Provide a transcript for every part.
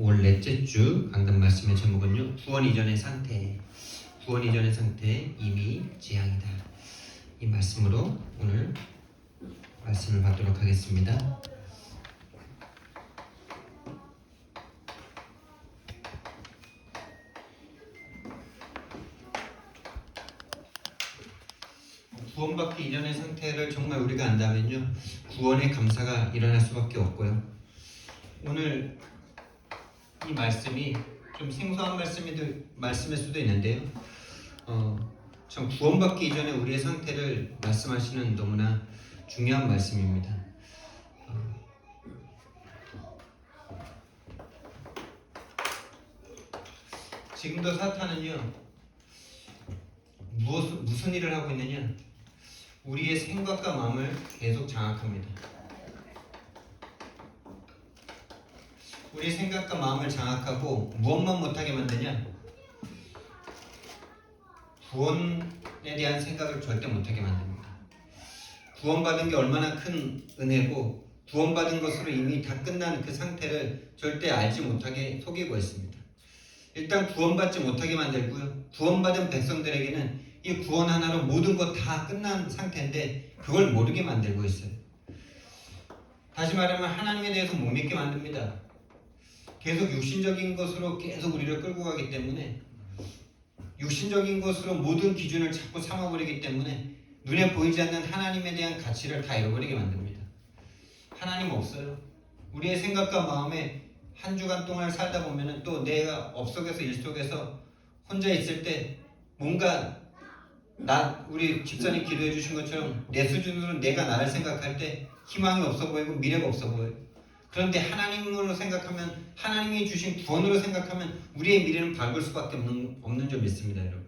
5월 넷째 주 강단 말씀의 제목은요, 구원 이전의 상태, 구원 이전의 상태 이미 지향이다. 이 말씀으로 오늘 말씀을 받도록 하겠습니다. 구원받기 이전의 상태를 정말 우리가 안다면요, 구원의 감사가 일어날 수밖에 없고요. 오늘 이 말씀이 좀 생소한 말씀일 수도 있는데요. 참 구원받기 이전에 우리의 상태를 말씀하시는 너무나 중요한 말씀입니다. 지금도 사탄은요, 무슨 일을 하고 있느냐? 우리의 생각과 마음을 계속 장악합니다. 우리의 생각과 마음을 장악하고 무엇만 못하게 만드냐? 구원에 대한 생각을 절대 못하게 만듭니다. 구원받은 게 얼마나 큰 은혜고 구원받은 것으로 이미 다 끝난 그 상태를 절대 알지 못하게 속이고 있습니다. 일단 구원받지 못하게 만들고요, 구원받은 백성들에게는 이 구원 하나로 모든 것 다 끝난 상태인데 그걸 모르게 만들고 있어요. 다시 말하면 하나님에 대해서 못 믿게 만듭니다. 계속 육신적인 것으로 계속 우리를 끌고 가기 때문에, 육신적인 것으로 모든 기준을 자꾸 삼아버리기 때문에 눈에 보이지 않는 하나님에 대한 가치를 다 잃어버리게 만듭니다. 하나님 없어요. 우리의 생각과 마음에 한 주간 동안 살다 보면은 또 내가 업속에서 일속에서 혼자 있을 때 뭔가 우리 집사님 기도해 주신 것처럼 내 수준으로 내가 나를 생각할 때 희망이 없어 보이고 미래가 없어 보여요. 그런데 하나님으로 생각하면, 하나님이 주신 구원으로 생각하면 우리의 미래는 밝을 수밖에 없는 줄 믿습니다, 여러분.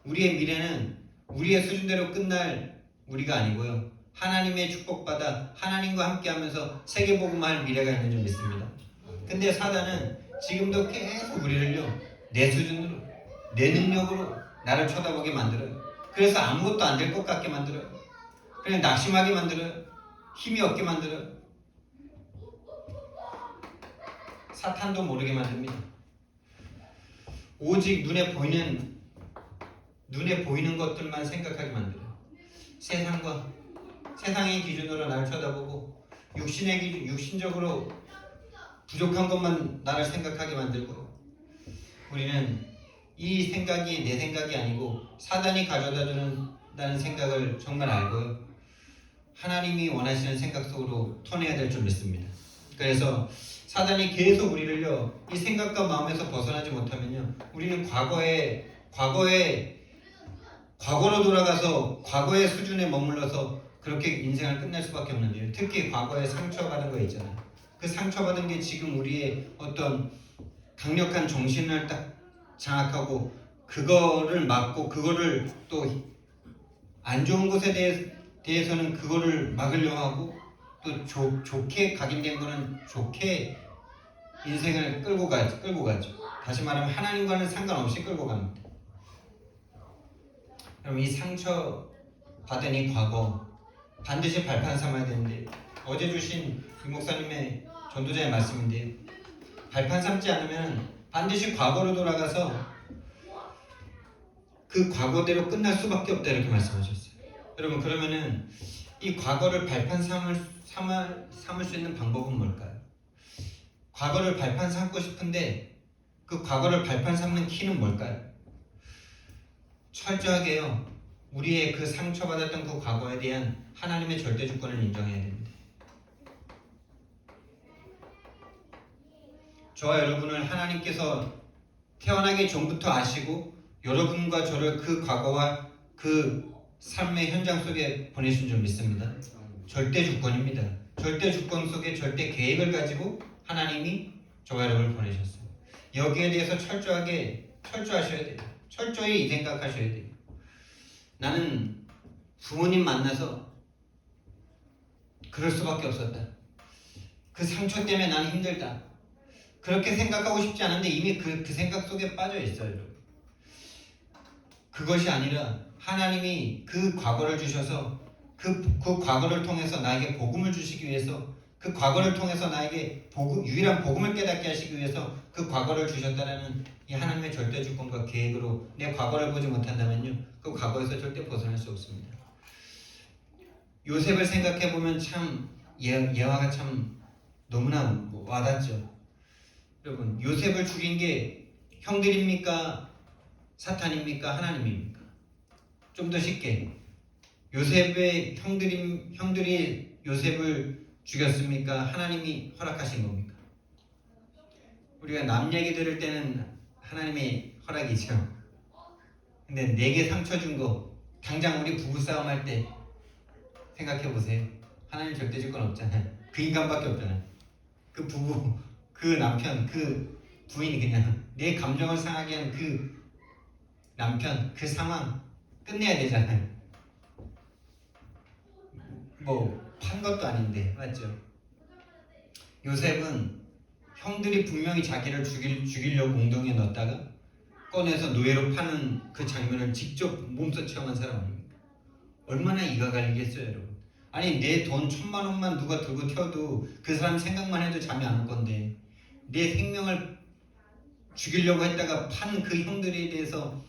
우리의 미래는 우리의 수준대로 끝날 우리가 아니고요, 하나님의 축복받아 하나님과 함께하면서 세계복음할 미래가 있는 줄 믿습니다. 근데 사단은 지금도 계속 우리를요, 내 수준으로, 내 능력으로 나를 쳐다보게 만들어요. 그래서 아무것도 안 될 것 같게 만들어요. 그냥 낙심하게 만들어요. 힘이 없게 만들어요. 사탄도 모르게 만듭니다. 오직 눈에 보이는 것들만 생각하게 만들어요. 세상의 기준으로 나를 쳐다보고 육신적으로 부족한 것만 나를 생각하게 만들고, 우리는 이 생각이 내 생각이 아니고 사단이 가져다 준다는 생각을 정말 알고요, 하나님이 원하시는 생각 속으로 터내야 될 줄 믿습니다. 그래서 사단이 계속 우리를요, 이 생각과 마음에서 벗어나지 못하면요, 우리는 과거로 돌아가서 과거의 수준에 머물러서 그렇게 인생을 끝낼 수밖에 없는데요. 특히 과거에 상처받은 거 있잖아요. 그 상처받은 게 지금 우리의 어떤 강력한 정신을 딱 장악하고 그거를 막고, 그거를 또 안 좋은 것에 대해서는 그거를 막으려고 하고, 또 좋게 각인된 거는 좋게 인생을 끌고 가죠. 다시 말하면 하나님과는 상관없이 끌고 갑니다. 그럼 이 상처 받은 이 과거 반드시 발판 삼아야 되는데, 어제 주신 유 목사님의 전도자의 말씀인데, 발판 삼지 않으면 반드시 과거로 돌아가서 그 과거대로 끝날 수밖에 없다, 이렇게 말씀하셨어요. 여러분, 그러면은 이 과거를 발판 삼을 수 있는 방법은 뭘까요? 과거를 발판 삼고 싶은데 그 과거를 발판 삼는 키는 뭘까요? 철저하게요, 우리의 그 상처받았던 그 과거에 대한 하나님의 절대 주권을 인정해야 됩니다. 저와 여러분을 하나님께서 태어나기 전부터 아시고 여러분과 저를 그 과거와 그 삶의 현장 속에 보내신 줄 믿습니다. 절대 주권입니다. 절대 주권 속에 절대 계획을 가지고 하나님이 저와 여러분을 보내셨어요. 여기에 대해서 철저하셔야 돼요. 철저히 이 생각하셔야 돼요. 나는 부모님 만나서 그럴 수밖에 없었다. 그 상처 때문에 나는 힘들다. 그렇게 생각하고 싶지 않은데 이미 그 생각 속에 빠져 있어요. 그것이 아니라 하나님이 그 과거를 주셔서 그 과거를 통해서 나에게 복음을 주시기 위해서 그 과거를 통해서 나에게 유일한 복음을 깨닫게 하시기 위해서 그 과거를 주셨다라는 이 하나님의 절대 주권과 계획으로 내 과거를 보지 못한다면요, 그 과거에서 절대 벗어날 수 없습니다. 요셉을 생각해 보면 참 예화가 참 너무나 와닿죠. 여러분, 요셉을 죽인 게 형들입니까? 사탄입니까? 하나님입니까? 좀 더 쉽게, 요셉의 형들이 요셉을 죽였습니까? 하나님이 허락하신 겁니까? 우리가 남 얘기 들을 때는 하나님의 허락이죠. 근데 내게 상처 준 거, 당장 우리 부부싸움 할 때 생각해 보세요. 하나님 절대 줄 건 없잖아요. 그 인간밖에 없잖아요. 그 부부, 그 남편, 그 부인이 그냥 내 감정을 상하게 한 그 남편, 그 상황 끝내야 되잖아요. 뭐 판 것도 아닌데, 맞죠? 요셉은 형들이 분명히 자기를 죽이려고 웅덩이에 넣었다가 꺼내서 노예로 파는 그 장면을 직접 몸소 체험한 사람 아닙니까? 얼마나 이가 갈리겠어요, 여러분. 아니, 내 돈 1,000만 원만 누가 들고 튀어도 그 사람 생각만 해도 잠이 안 올 건데, 내 생명을 죽이려고 했다가 판 그 형들에 대해서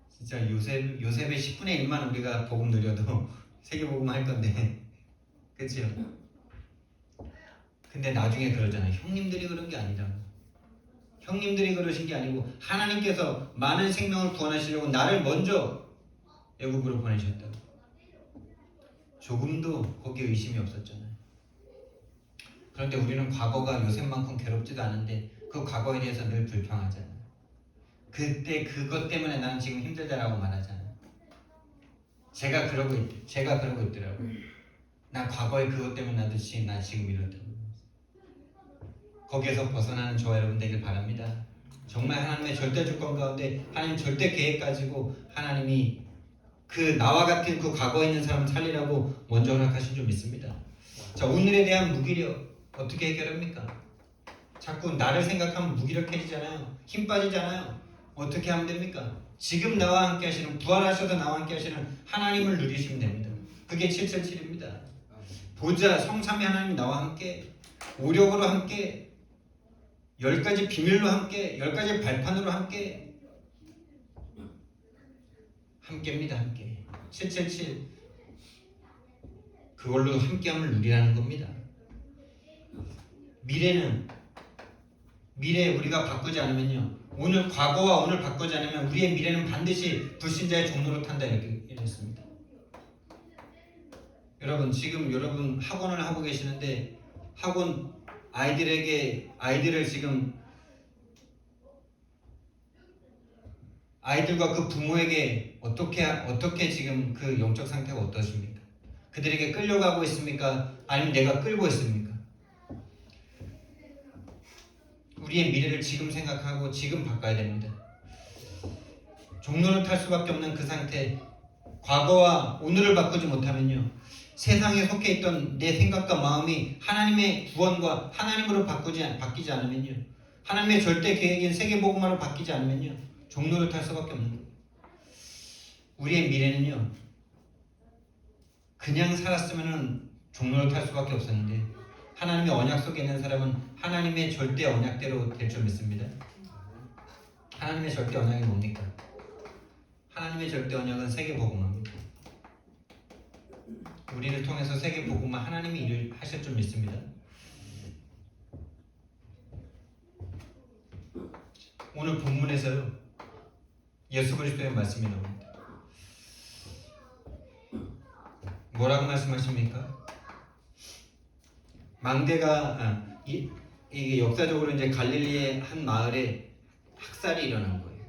진짜 요셉의 10분의 1만 우리가 복음 누려도 세계복음 할 건데, 그치요? 근데 나중에 그러잖아요. 형님들이 그런 게 아니라고. 형님들이 그러신 게 아니고 하나님께서 많은 생명을 구원하시려고 나를 먼저 애굽으로 보내셨다고. 조금도 거기에 의심이 없었잖아요. 그런데 우리는 과거가 요셉만큼 괴롭지도 않은데 그 과거에 대해서 늘 불평하잖아요. 그때 그것 때문에 나는 지금 힘들다라고 말하잖아요. 제가 그러고 있더라고요. 나 과거에 그것 때문에 나 지금 이렇다고. 거기에서 벗어나는 저와 여러분 되길 바랍니다. 정말 하나님의 절대 주권 가운데 하나님 절대 계획 가지고 하나님이 그 나와 같은 그 과거에 있는 사람을 살리라고 먼저 허락하신 줄 믿습니다. 자, 오늘에 대한 무기력 어떻게 해결합니까? 자꾸 나를 생각하면 무기력해지잖아요. 힘 빠지잖아요. 어떻게 하면 됩니까? 지금 나와 함께 하시는, 부활하셔서 나와 함께 하시는 하나님을 누리시면 됩니다. 그게 777입니다. 보좌 성삼위 하나님이 나와 함께, 오력으로 함께, 10가지 비밀로 함께, 10가지 발판으로 함께입니다. 함께 777 그걸로 함께함을 누리라는 겁니다. 미래 우리가 바꾸지 않으면요, 과거와 오늘 바꾸지 않으면 우리의 미래는 반드시 불신자의 종로로 탄다, 이렇게 이랬습니다. 여러분, 지금 여러분 학원을 하고 계시는데 학원 아이들을 지금 아이들과 그 부모에게 어떻게 지금 그 영적 상태가 어떠십니까? 그들에게 끌려가고 있습니까? 아니면 내가 끌고 있습니까? 우리의 미래를 지금 생각하고 지금 바꿔야 됩니다. 종로를 탈 수밖에 없는 그 상태, 과거와 오늘을 바꾸지 못하면요, 세상에 속해 있던 내 생각과 마음이 하나님의 구원과 하나님으로 바뀌지 않으면요, 하나님의 절대 계획인 세계복음화로 바뀌지 않으면요, 종로를 탈 수밖에 없는 거예요. 우리의 미래는요, 그냥 살았으면 종로를 탈 수밖에 없었는데 하나님의 언약 속에 있는 사람은 하나님의 절대 언약대로 될 줄 믿습니다. 하나님의 절대 언약이 뭡니까? 하나님의 절대 언약은 세계복음화입니다. 우리를 통해서 세계복음화 하나님이 일을 하실 줄 믿습니다. 오늘 본문에서요, 예수 그리스도의 말씀이 나옵니다. 뭐라고 말씀하십니까? 망대가 이게 역사적으로 이제 갈릴리의 한 마을에 학살이 일어난 거예요.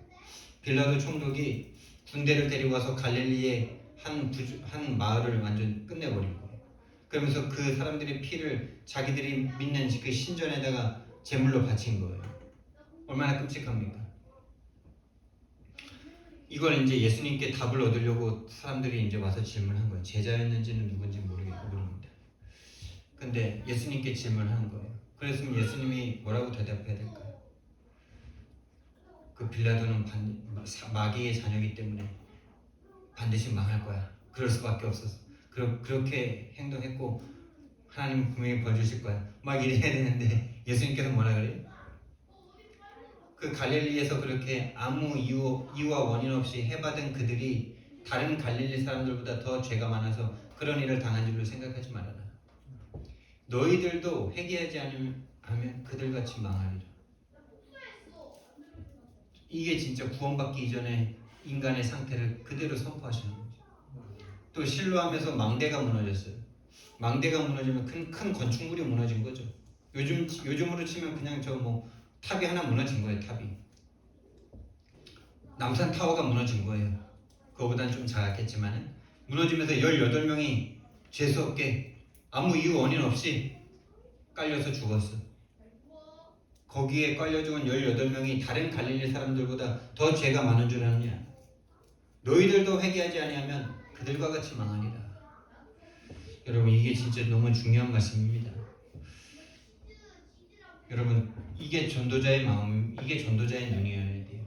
빌라도 총독이 군대를 데리고 와서 갈릴리의 한 마을을 완전 끝내버린 거예요. 그러면서 그 사람들의 피를 자기들이 믿는 그 신전에다가 제물로 바친 거예요. 얼마나 끔찍합니까? 이걸 이제 예수님께 답을 얻으려고 사람들이 이제 와서 질문한 거예요. 제자였는지는 누군지 모르겠습니다. 근데 예수님께 질문하는 거예요. 그랬으면 예수님이 뭐라고 대답해야 될까요? 그 빌라도는 마귀의 자녀이기 때문에 반드시 망할 거야. 그럴 수밖에 없었어. 그렇게 행동했고 하나님 분명히 벌 주실 거야. 막 이래야 되는데 예수님께서 뭐라 그래요? 그 갈릴리에서 그렇게 아무 이유와 원인 없이 해받은 그들이 다른 갈릴리 사람들보다 더 죄가 많아서 그런 일을 당한 줄로 생각하지 말아라. 너희들도 회개하지 않으면 그들같이 망하리라. 이게 진짜 구원받기 이전에 인간의 상태를 그대로 선포하시는 거죠. 또 실로암에서 망대가 무너졌어요. 망대가 무너지면 큰 건축물이 무너진 거죠. 요즘으로 치면 그냥 저 뭐 탑이 하나 무너진 거예요. 탑이. 남산 타워가 무너진 거예요. 그거보다는 좀 작았겠지만 무너지면서 18명이 재수없게 아무 이유 원인 없이 깔려서 죽었어. 거기에 깔려 죽은 18명이 다른 갈릴리 사람들보다 더 죄가 많은 줄 아느냐? 너희들도 회개하지 아니하면 그들과 같이 망하리라. 여러분, 이게 진짜 너무 중요한 말씀입니다. 여러분, 이게 전도자의 마음, 이게 전도자의 눈이어야 돼요.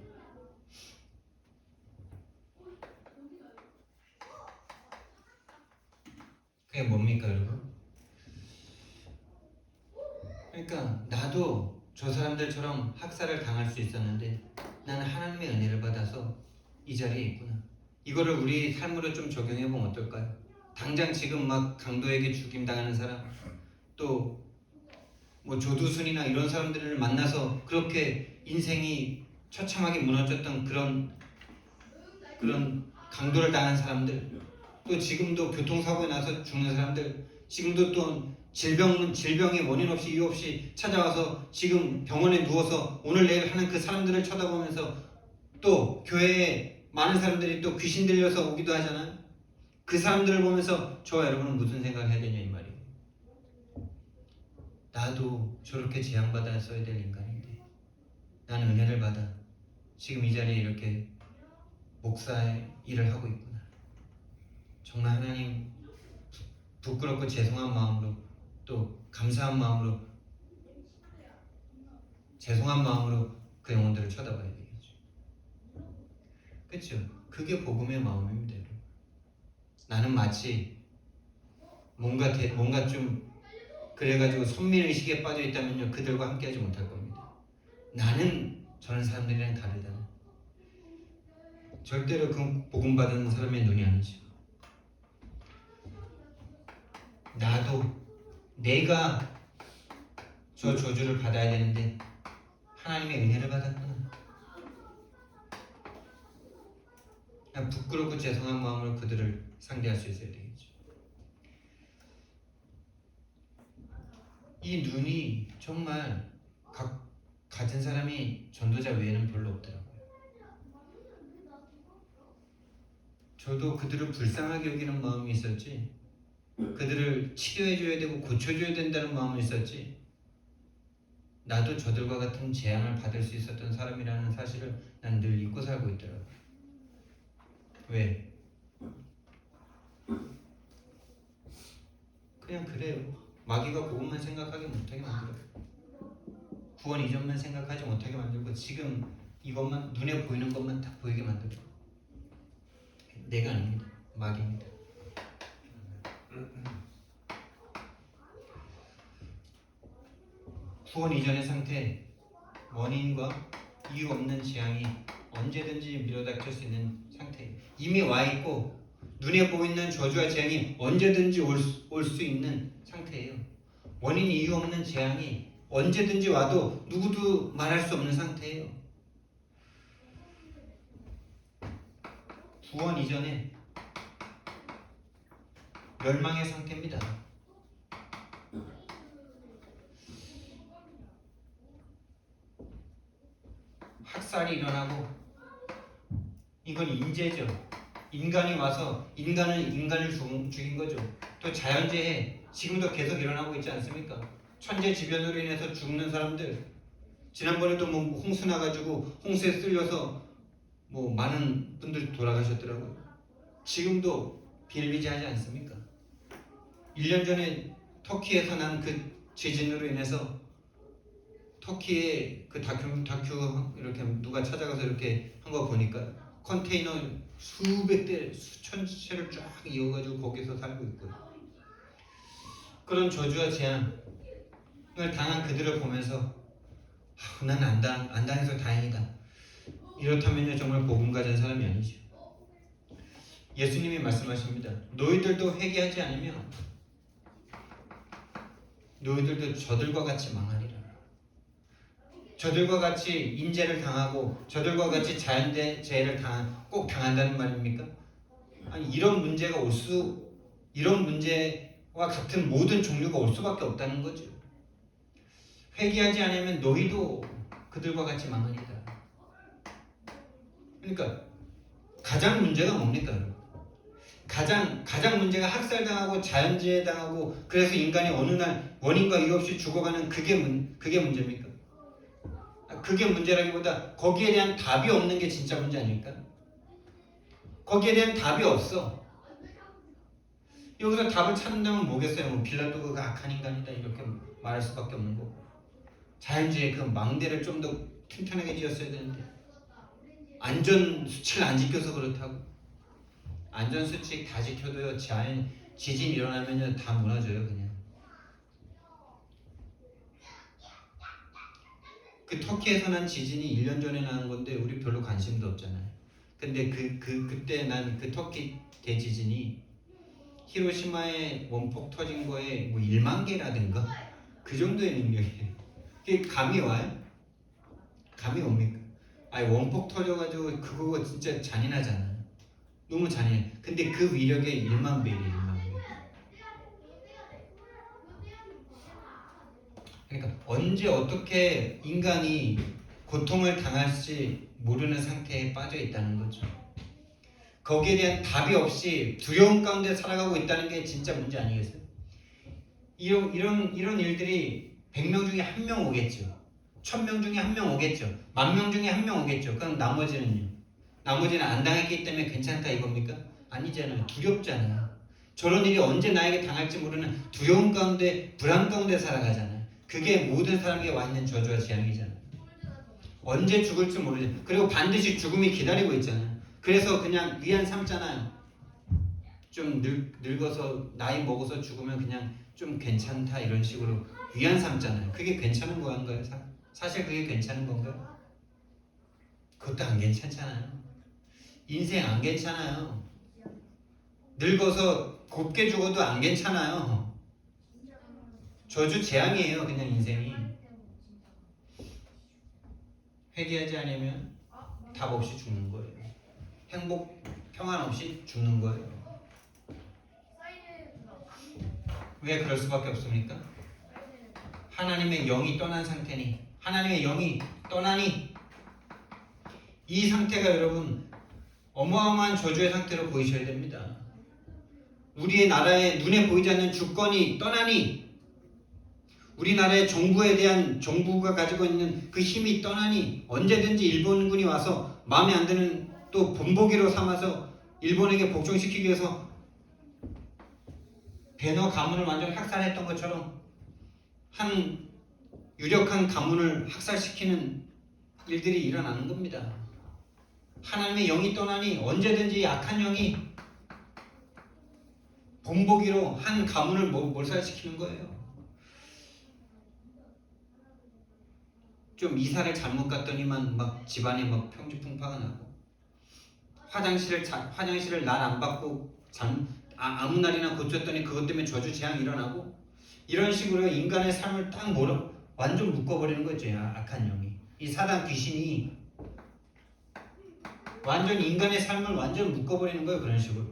그게 뭡니까, 여러분? 그러니까 나도 저 사람들처럼 학살을 당할 수 있었는데 나는 하나님의 은혜를 받아서 이 자리에 있구나. 이거를 우리 삶으로 좀 적용해보면 어떨까요? 당장 지금 막 강도에게 죽임당하는 사람, 또 뭐 조두순이나 이런 사람들을 만나서 그렇게 인생이 처참하게 무너졌던 그런 강도를 당한 사람들, 또 지금도 교통사고에 나서 죽는 사람들, 지금도 또 질병의 원인 없이 이유 없이 찾아와서 지금 병원에 누워서 오늘 내일 하는 그 사람들을 쳐다보면서 또 교회에 많은 사람들이 또 귀신 들려서 오기도 하잖아요. 그 사람들을 보면서 저와 여러분은 무슨 생각을 해야 되냐 이 말이에요. 나도 저렇게 재앙받았어야 될 인간인데 나는 은혜를 받아 지금 이 자리에 이렇게 목사의 일을 하고 있구나. 정말 하나님 부끄럽고 죄송한 마음으로 또 감사한 마음으로 죄송한 마음으로 그 영혼들을 쳐다봐야 되겠죠. 그렇죠? 그게 복음의 마음입니다. 여러분. 나는 마치 뭔가 좀 그래가지고 선민의식에 빠져있다면요 그들과 함께하지 못할 겁니다. 나는 저런 사람들이랑 다르다. 절대로 그 복음 받은 사람의 눈이 아니죠. 나도 내가 저 저주를 받아야 되는데 하나님의 은혜를 받았구나. 그냥 부끄럽고 죄송한 마음으로 그들을 상대할 수 있어야 되겠죠. 이 눈이 정말 가진 사람이 전도자 외에는 별로 없더라고요. 저도 그들을 불쌍하게 여기는 마음이 있었지, 그들을 치료해줘야 되고 고쳐줘야 된다는 마음이 있었지, 나도 저들과 같은 재앙을 받을 수 있었던 사람이라는 사실을 난 늘 잊고 살고 있더라고요. 왜? 그냥 그래요. 마귀가 그것만 생각하게 못하게 만들어요. 구원 이전만 생각하지 못하게 만들고 지금 이것만 눈에 보이는 것만 딱 보이게 만들어요. 내가 아닙니다. 마귀입니다. 구원 이전의 상태, 원인과 이유 없는 재앙이 언제든지 밀어닥칠 수 있는 상태예요. 이미 와 있고 눈에 보이는 저주와 재앙이 언제든지 올 수 있는 상태예요. 원인 이유 없는 재앙이 언제든지 와도 누구도 말할 수 없는 상태예요. 구원 이전에 멸망의 상태입니다. 학살이 일어나고 이건 인재죠. 인간이 와서 인간을 죽인 거죠. 또 자연재해 지금도 계속 일어나고 있지 않습니까? 천재지변으로 인해서 죽는 사람들, 지난번에도 뭐 홍수 나가지고 홍수에 쓸려서 뭐 많은 분들 돌아가셨더라고요. 지금도 비일비재하지 않습니까? 1년 전에 터키에서 난 그 지진으로 인해서 터키의 그 다큐 이렇게 누가 찾아가서 이렇게 한 거 보니까 컨테이너 수백 대 수천 채를 쫙 이어가지고 거기서 살고 있고요. 그런 저주와 재앙을 당한 그들을 보면서 나는 안 당해서 다행이다. 이렇다면요 정말 복음 가진 사람이 아니죠. 예수님이 말씀하십니다. 너희들도 회개하지 않으면 너희들도 저들과 같이 망하리라. 저들과 같이 인재를 당하고 저들과 같이 자연재해를 꼭 당한다는 말입니까? 아니 이런 문제와 같은 모든 종류가 올 수밖에 없다는 거죠. 회개하지 않으면 너희도 그들과 같이 망하리라. 그러니까 가장 문제가 뭡니까? 가장 문제가 학살당하고 자연재해 당하고 그래서 인간이 어느 날 원인과 이유 없이 죽어가는 그게 문제입니까? 그게 문제라기보다 거기에 대한 답이 없는 게 진짜 문제 아닐까? 거기에 대한 답이 없어. 여기서 답을 찾는다면 뭐겠어요? 뭐 빌라도가 악한 인간이다 이렇게 말할 수밖에 없는 거고, 자연재해 그 망대를 좀 더 튼튼하게 지었어야 되는데 안전수칙을 안 지켜서 그렇다고. 안전수칙 다 지켜도요 지진 일어나면요 다 무너져요 그냥. 그 터키에서 난 지진이 1년 전에 난 건데 우리 별로 관심도 없잖아요. 근데 그때 난 그 터키 대지진이 히로시마에 원폭 터진 거에 뭐 1만 개라든가 그 정도의 능력이에요. 그게 감이 와요? 감이 옵니까? 아니 원폭 터져가지고 그거 진짜 잔인하잖아요. 너무 잔인해. 근데 그 위력의 1만 배예요. 1만 배. 그러니까 언제 어떻게 인간이 고통을 당할지 모르는 상태에 빠져 있다는 거죠. 거기에 대한 답이 없이 두려움 가운데 살아가고 있다는 게 진짜 문제 아니겠어요? 이런 일들이 100명 중에 1명 오겠죠. 1000명 중에 1명 오겠죠. 10,000명 중에 1명 오겠죠. 그럼 나머지는 안 당했기 때문에 괜찮다 이겁니까? 아니잖아요. 두렵잖아요. 저런 일이 언제 나에게 당할지 모르는 두려움 가운데 불안 가운데 살아가잖아요. 그게 모든 사람에게 와 있는 저주와 재앙이잖아요. 언제 죽을지 모르죠. 그리고 반드시 죽음이 기다리고 있잖아요. 그래서 그냥 위안 삼잖아요. 좀 늙어서 나이 먹어서 죽으면 그냥 좀 괜찮다 이런 식으로 위안 삼잖아요. 그게 괜찮은 건가요? 사실 그게 괜찮은 건가요? 그것도 안 괜찮잖아요. 인생 안 괜찮아요. 늙어서 곱게 죽어도 안 괜찮아요. 저주 재앙이에요 그냥 인생이. 회개하지 않으면 답 없이 죽는 거예요. 행복, 평안 없이 죽는 거예요. 왜 그럴 수밖에 없습니까? 하나님의 영이 떠난 상태니, 하나님의 영이 떠나니 이 상태가 여러분 어마어마한 저주의 상태로 보이셔야 됩니다. 우리의 나라의 눈에 보이지 않는 주권이 떠나니, 우리나라의 정부가 가지고 있는 그 힘이 떠나니 언제든지 일본군이 와서 마음에 안 드는 또 본보기로 삼아서 일본에게 복종시키기 위해서 배너 가문을 완전 학살했던 것처럼 한 유력한 가문을 학살시키는 일들이 일어나는 겁니다. 하나님의 영이 떠나니 언제든지 약한 영이 본보기로 한 가문을 몰살시키는 거예요. 좀 이사를 잘못 갔더니만 막 집안에 막 평지풍파가 나고, 화장실을 날 안 받고 아무 날이나 고쳤더니 그것 때문에 저주 재앙이 일어나고, 이런 식으로 인간의 삶을 딱 완전 묶어버리는 거죠. 악한 영이, 이 사단 귀신이 완전 인간의 삶을 완전 묶어버리는 거예요. 그런 식으로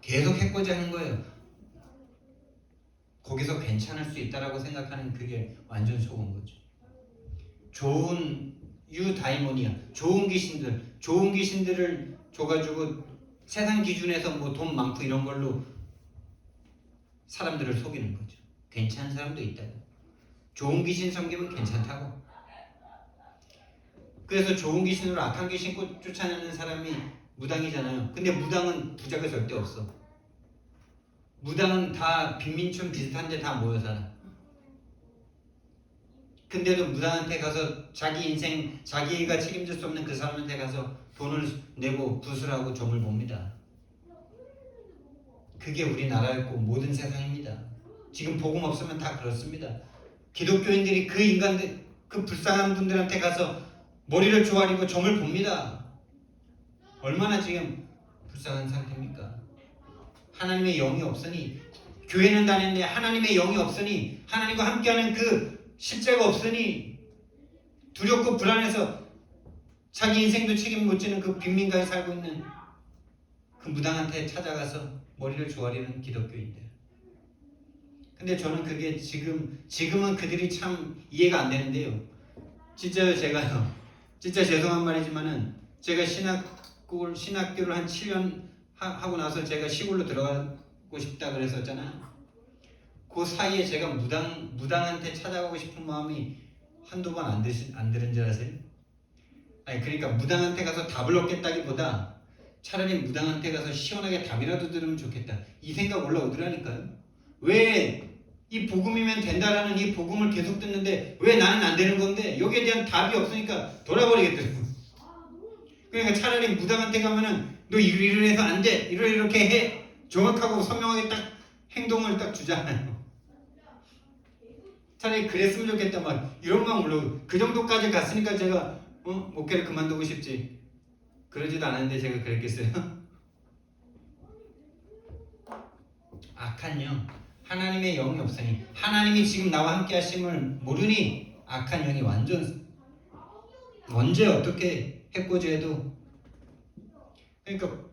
계속 해코지 하는 거예요. 거기서 괜찮을 수 있다라고 생각하는 그게 완전 속은 거죠. 좋은 유다이모니아, 좋은 귀신들을 줘가지고 세상 기준에서 뭐 돈 많고 이런 걸로 사람들을 속이는 거죠. 괜찮은 사람도 있다고. 좋은 귀신 섬기면 괜찮다고. 그래서 좋은 귀신으로 악한 귀신 쫓아내는 사람이 무당이잖아요. 근데 무당은 부자가 절대 없어. 무당은 다 빈민촌 비슷한데 다 모여 살아. 근데도 무당한테 가서 자기 인생, 자기가 책임질 수 없는 그 사람한테 가서 돈을 내고 구슬하고 점을 봅니다. 그게 우리나라였고 모든 세상입니다. 지금 복음 없으면 다 그렇습니다. 기독교인들이 그 인간들, 그 불쌍한 분들한테 가서 머리를 조아리고 점을 봅니다. 얼마나 지금 불쌍한 상태입니까? 하나님의 영이 없으니, 교회는 다녔는데 하나님의 영이 없으니, 하나님과 함께하는 그 실제가 없으니 두렵고 불안해서 자기 인생도 책임 못 지는 그 빈민가에 살고 있는 그 무당한테 찾아가서 머리를 조아리는 기독교인들. 근데 저는 그게 지금은 그들이 참 이해가 안 되는데요. 진짜 제가요, 진짜 죄송한 말이지만은 제가 신학교를 한 7년 하고 나서 제가 시골로 들어가고 싶다 그랬었잖아요. 그 사이에 제가 무당한테 찾아가고 싶은 마음이 한두 번 안 들은 줄 아세요? 아니, 그러니까 무당한테 가서 답을 얻겠다기보다 차라리 무당한테 가서 시원하게 답이라도 들으면 좋겠다, 이 생각 올라오더라니까요. 왜 이 복음이면 된다라는 이 복음을 계속 듣는데 왜 나는 안 되는 건데, 여기에 대한 답이 없으니까 돌아버리겠더라고요. 그러니까 차라리 무당한테 가면은 너 이래서 안 돼, 이렇게 해, 정확하고 선명하게 딱 행동을 딱 주잖아요. 차라리 그랬으면 좋겠다, 막 이런 마음 올라오고. 그 정도까지 갔으니까 제가 목회를 그만두고 싶지, 그러지도 않았는데 제가 그랬겠어요? 악한 영, 하나님의 영이 없으니, 하나님이 지금 나와 함께 하심을 모르니 악한 영이 완전 언제 어떻게 해코지해도, 그러니까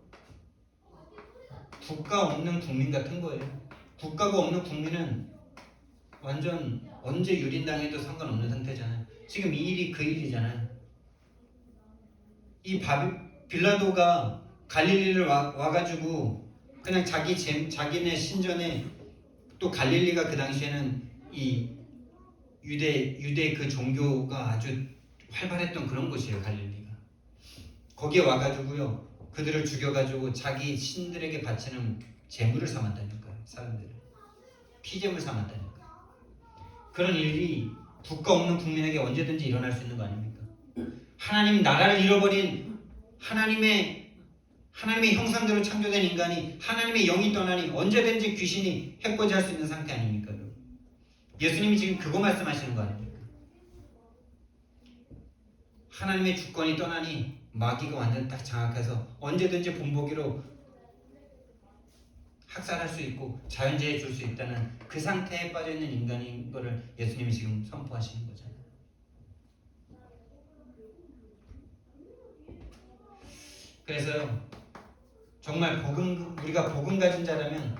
국가 없는 국민 같은 거예요. 국가가 없는 국민은 완전 언제 유린당해도 상관없는 상태잖아요. 지금 이 일이 그 일이잖아요. 이 빌라도가 갈릴리를 와가지고 그냥 자기네 신전에, 또 갈릴리가 그 당시에는 이 유대 그 종교가 아주 활발했던 그런 곳이에요. 갈릴리가. 거기에 와가지고요, 그들을 죽여가지고 자기 신들에게 바치는 제물을 삼았다니까요. 사람들을 피제물 삼았다니까요. 그런 일이 국가 없는 국민에게 언제든지 일어날 수 있는 거 아닙니까? 하나님 나라를 잃어버린 하나님의 형상대로 창조된 인간이, 하나님의 영이 떠나니 언제든지 귀신이 해코지할 수 있는 상태 아닙니까? 예수님이 지금 그거 말씀하시는 거 아닙니까? 하나님의 주권이 떠나니 마귀가 완전 딱 장악해서 언제든지 본보기로 학살할 수 있고 자연재해 줄 수 있다는 그 상태에 빠져있는 인간인 거를 예수님이 지금 선포하시는 거잖아요. 그래서 정말 우리가 복음 가진 자라면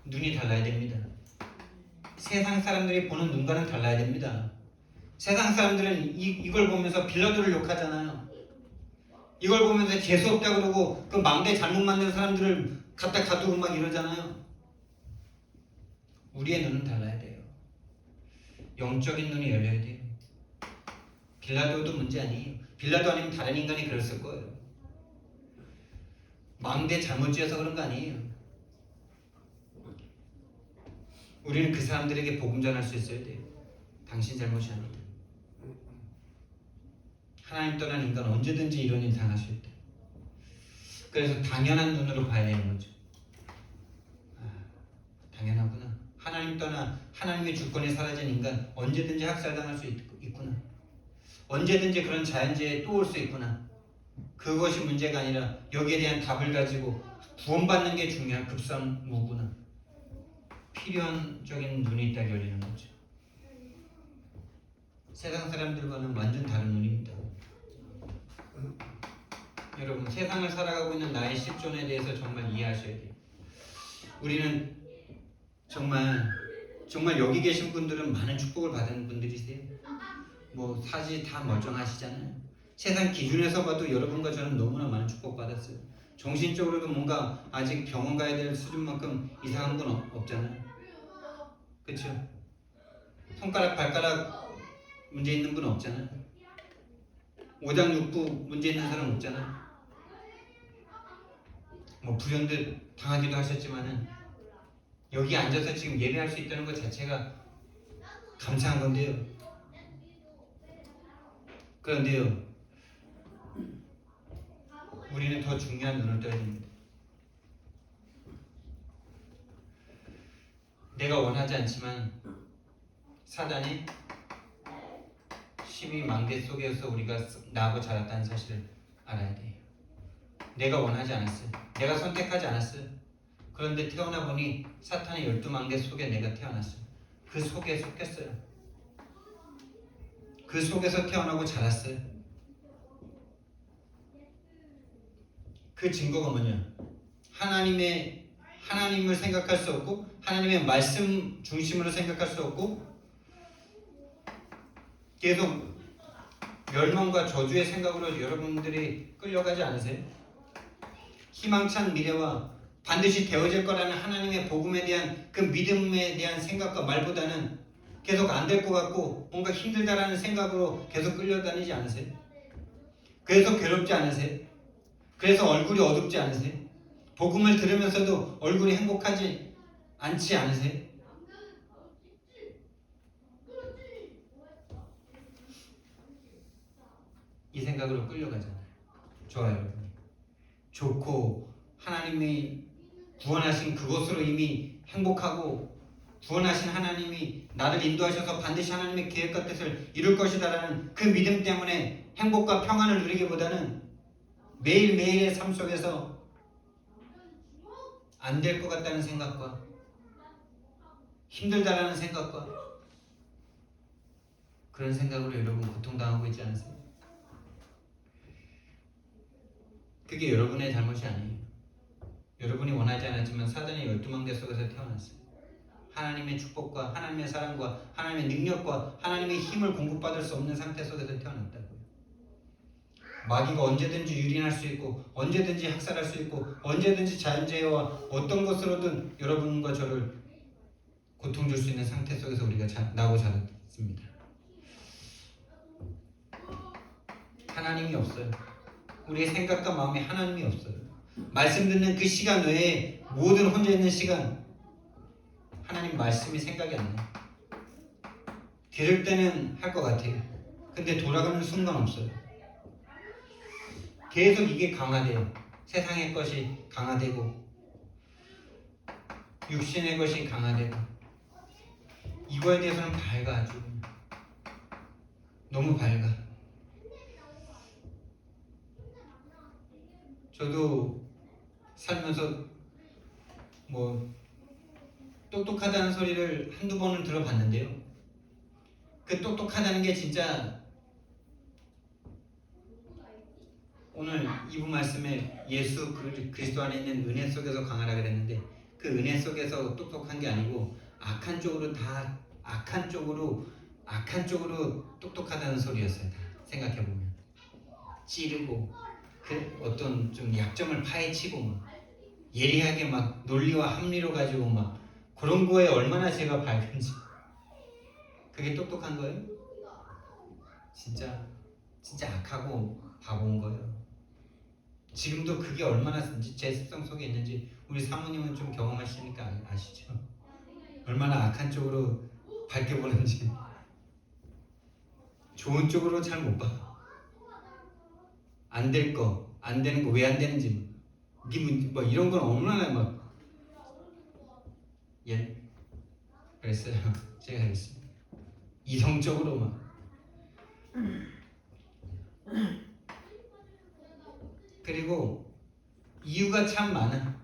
눈이 달라야 됩니다. 세상 사람들이 보는 눈과는 달라야 됩니다. 세상 사람들은 이걸 보면서 빌라도를 욕하잖아요. 이걸 보면서 재수 없다 그러고 그 망대 잘못 만든 사람들을 갖다 가두고 막 이러잖아요. 우리의 눈은 달라야 돼요. 영적인 눈이 열려야 돼요. 빌라도도 문제 아니에요. 빌라도 아니면 다른 인간이 그랬을 거예요. 망대 잘못 지어서 그런 거 아니에요. 우리는 그 사람들에게 복음 전할 수 있어야 돼요. 당신 잘못이 아니다. 하나님 떠난 인간 언제든지 이런 일 당할 수 있다. 그래서 당연한 눈으로 봐야 되는 거죠. 당연하구나. 하나님 떠나 하나님의 주권이 사라진 인간 언제든지 학살당할 수 있구나. 언제든지 그런 자연재해에 또 올 수 있구나. 그것이 문제가 아니라 여기에 대한 답을 가지고 구원받는 게 중요한 급선무구나. 필연적인 눈이 딱 열리는 거죠. 세상 사람들과는 완전 다른 눈입니다. 여러분, 세상을 살아가고 있는 나의 실존에 대해서 정말 이해하셔야 돼요. 우리는 정말 여기 계신 분들은 많은 축복을 받은 분들이세요. 뭐 사지 다 멀쩡하시잖아요. 세상 기준에서 봐도 여러분과 저는 너무나 많은 축복 받았어요. 정신적으로도 뭔가 아직 병원 가야 될 수준만큼 이상한 건 없잖아요. 그렇죠? 손가락 발가락 문제 있는 분 없잖아요. 오장육부 문제 있는 사람 없잖아요. 뭐 불현듯 당하기도 하셨지만은 여기 앉아서 지금 예배할 수 있다는 것 자체가 감사한 건데요. 그런데요, 우리는 더 중요한 눈을 떠야 됩니다. 내가 원하지 않지만 사단이 12만 개 속에서 우리가 나고 자랐다는 사실을 알아야 돼요. 내가 원하지 않았어요. 내가 선택하지 않았어요. 그런데 태어나 보니 사탄의 12만 개 속에 내가 태어났어요. 그 속에 속했어요. 그 속에서 태어나고 자랐어요. 그 증거가 뭐냐? 하나님을 생각할 수 없고 하나님의 말씀 중심으로 생각할 수 없고 계속 멸망과 저주의 생각으로 여러분들이 끌려가지 않으세요? 희망찬 미래와 반드시 되어질 거라는 하나님의 복음에 대한 그 믿음에 대한 생각과 말보다는 계속 안 될 것 같고 뭔가 힘들다라는 생각으로 계속 끌려다니지 않으세요? 그래서 괴롭지 않으세요? 그래서 얼굴이 어둡지 않으세요? 복음을 들으면서도 얼굴이 행복하지 않지 않으세요? 이 생각으로 끌려가잖아요. 좋아요, 여러분. 좋고 하나님이 구원하신 그곳으로 이미 행복하고 구원하신 하나님이 나를 인도하셔서 반드시 하나님의 계획과 뜻을 이룰 것이다라는 그 믿음 때문에 행복과 평안을 누리기보다는 매일매일의 삶 속에서 안 될 것 같다는 생각과 힘들다라는 생각과 그런 생각으로 여러분 고통당하고 있지 않으세요? 그게 여러분의 잘못이 아니에요. 여러분이 원하지 않았지만 사단의 12만 개 속에서 태어났어요. 하나님의 축복과 하나님의 사랑과 하나님의 능력과 하나님의 힘을 공급받을 수 없는 상태 속에서 태어났다고요. 마귀가 언제든지 유린할 수 있고 언제든지 학살할 수 있고 언제든지 자연재해와 어떤 것으로든 여러분과 저를 고통 줄 수 있는 상태 속에서 우리가 나고 자랐습니다. 하나님이 없어요. 우리의 생각과 마음에 하나님이 없어요. 말씀 듣는 그 시간 외에 모든 혼자 있는 시간 하나님 말씀이 생각이 안 나요. 들을 때는 할 것 같아요. 근데 돌아가는 순간 없어요. 계속 이게 강화돼요. 세상의 것이 강화되고 육신의 것이 강화되고 이거에 대해서는 밝아. 아주 너무 밝아. 저도 살면서 뭐 똑똑하다는 소리를 한두 번은 들어봤는데요. 그 똑똑하다는 게 진짜 오늘 이부 말씀에 예수 그리스도 안에 있는 은혜 속에서 강하라 그랬는데 그 은혜 속에서 똑똑한 게 아니고 악한 쪽으로 똑똑하다는 소리였어요. 다 생각해보면 찌르고 그 어떤 좀 약점을 파헤치고 막 예리하게 막 논리와 합리로 가지고 막 그런 거에 얼마나 제가 밝은지. 그게 똑똑한 거예요? 진짜 악하고 바보인 거예요. 지금도 그게 얼마나 제 습성 속에 있는지 우리 사모님은 좀 경험하시니까 아시죠? 얼마나 악한 쪽으로 밝게 보는지. 좋은 쪽으로 잘 못 봐. 안 될 거, 안 되는 거 왜 안 되는지 뭐 이런 건 얼마나 막 그랬어요. 제가 그랬습니다. 이성적으로 막 그리고 이유가 참 많아.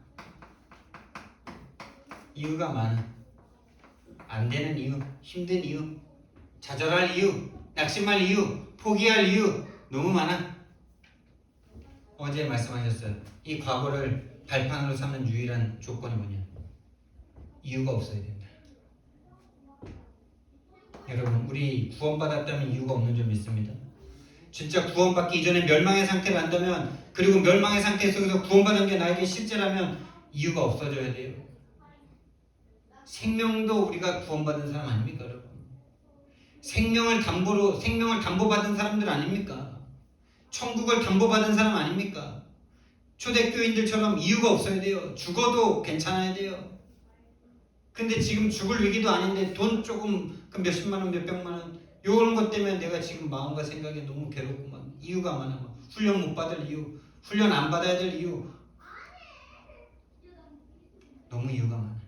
이유가 많아. 안 되는 이유, 힘든 이유, 좌절할 이유, 낙심할 이유, 포기할 이유 너무 많아. 어제 말씀하셨어요. 이 과거를 발판으로 삼는 유일한 조건이 뭐냐? 이유가 없어야 된다. 여러분, 우리 구원받았다면 이유가 없는 줄 믿습니다. 진짜 구원받기 이전에 멸망의 상태를 안다면, 그리고 멸망의 상태 속에서 구원받은 게 나에게 실제라면 이유가 없어져야 돼요. 생명도 우리가 구원받은 사람 아닙니까, 여러분? 생명을 담보받은 사람들 아닙니까? 천국을 담보받은 사람 아닙니까? 초대교인들처럼 이유가 없어야 돼요. 죽어도 괜찮아야 돼요. 근데 지금 죽을 위기도 아닌데 돈 조금 그 몇십만 원, 몇백만 원 요런 것 때문에 내가 지금 마음과 생각이 너무 괴롭고 막 이유가 많아. 막 훈련 못 받을 이유, 훈련 안 받아야 될 이유, 너무 이유가 많아.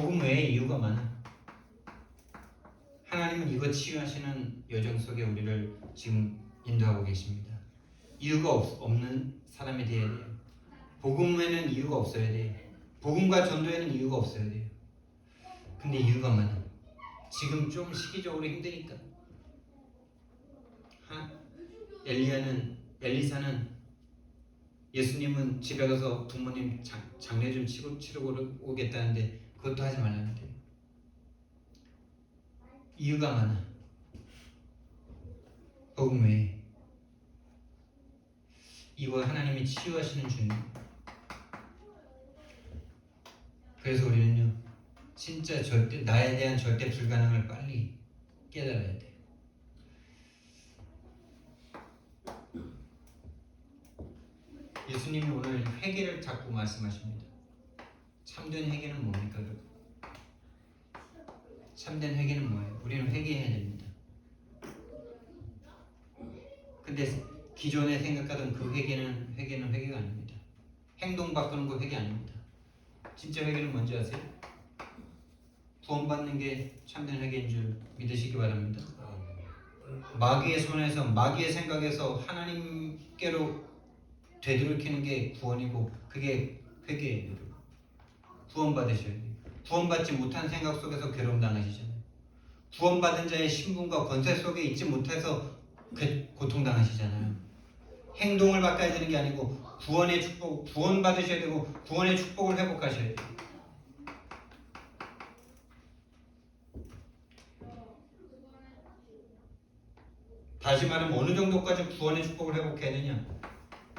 복음 외에 이유가 많아. 하나님은 이거 치유하시는 여정 속에 우리를 지금 인도하고 계십니다. 이유가 없는 사람이 되어야 돼요. 복음에는 이유가 없어야 돼요. 복음과 전도에는 이유가 없어야 돼요. 근데 이유가 많아. 지금 좀 시기적으로 힘드니까. 엘리사는 예수님은 집에 가서 부모님 장례 좀 치르고 오겠다는데 그것도 하지 말라는데. 이유가 많아. 복음 외에. 이거 하나님이 치유하시는 주님. 그래서 우리는요, 진짜 나에 대한 절대 불가능을 빨리 깨달아야 돼. 예수님이 오늘 회개를 자꾸 말씀하십니다. 참된 회개는 뭡니까? 참된 회개는 뭐예요? 우리는 회개해야 됩니다. 근데 기존에 생각하던 그 회개는 회개가 아닙니다. 행동 바꾸는 거 회개 아닙니다. 진짜 회개는 뭔지 아세요? 구원받는 게 참된 회개인 줄 믿으시기 바랍니다. 마귀의 손에서, 마귀의 생각에서 하나님께로 되돌이키는 게 구원이고, 그게 회개예요. 구원받으셔야 돼요. 구원받지 못한 생각 속에서 괴로움 당하시잖아요. 구원받은 자의 신분과 권세 속에 있지 못해서 고통 당하시잖아요. 행동을 바꿔야 되는 게 아니고 구원의 축복, 구원 받으셔야 되고 구원의 축복을 회복하셔야 돼요. 다시 말하면 어느 정도까지 구원의 축복을 회복해야 되냐?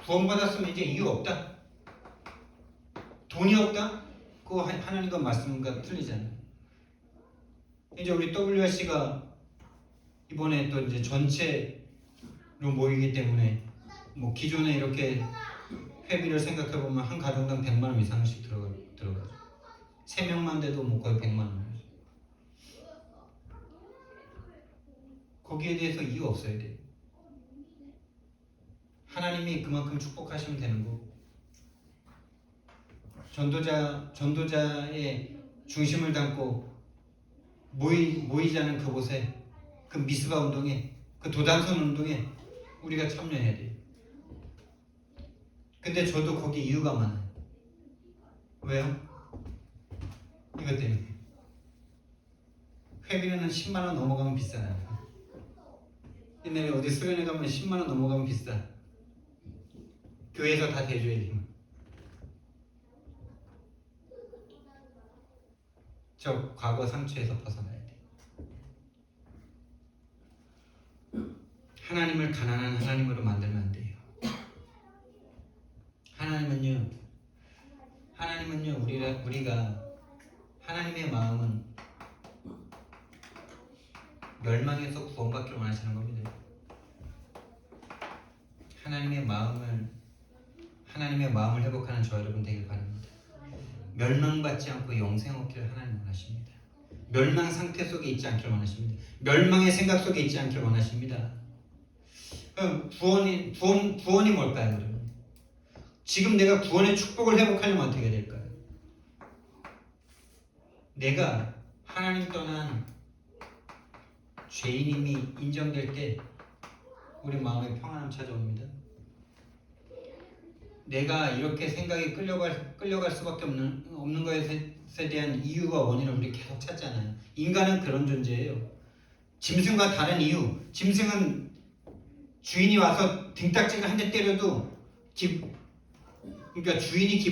구원받았으면 이제 이유 없다. 돈이 없다? 그거 하나님과 말씀과 틀리잖아요. 이제 우리 WRC가 이번에 또 이제 전체로 모이기 때문에 뭐 기존에 이렇게 회비를 생각해 보면 한 가정당 100만 원 이상씩 들어가죠. 3명만 돼도 뭐 거의 100만 원. 거기에 대해서 이유 없어야 돼요. 하나님이 그만큼 축복하시면 되는 거고, 전도자의 중심을 담고 모이자는 그곳에, 그 미스바 운동에, 그 도단선 운동에 우리가 참여해야 돼요. 근데 저도 거기 이유가 많아요. 왜요? 이것 때문에. 회비는 10만 원 넘어가면 비싸요. 옛날에 어디 수련회 가면 10만 원 넘어가면 비싸. 교회에서 다 대줘야 돼. 저 과거 상처에서 벗어나야 돼. 하나님을 가난한 하나님으로 만들면 안 돼요. 하나님은요, 우리가 하나님의 마음은 멸망에서 구원받기를 원하시는 겁니다. 하나님의 마음을 회복하는 저 여러분 되길 바랍니다. 멸망받지 않고 영생 얻기를 하나님 원하십니다. 멸망 상태 속에 있지 않기를 원하십니다. 멸망의 생각 속에 있지 않기를 원하십니다. 그럼 구원이 뭘까요, 그러면? 지금 내가 구원의 축복을 회복하려면 어떻게 될까요? 내가 하나님 떠난 죄인임이 인정될 때 우리 마음에 평안함 찾아옵니다. 내가 이렇게 생각이 끌려갈 수밖에 없는 것에 대한 이유와 원인을 우리 계속 찾잖아요. 인간은 그런 존재예요. 짐승과 다른 이유. 짐승은 주인이 와서 등딱지를 한 대 때려도 그러니까 주인이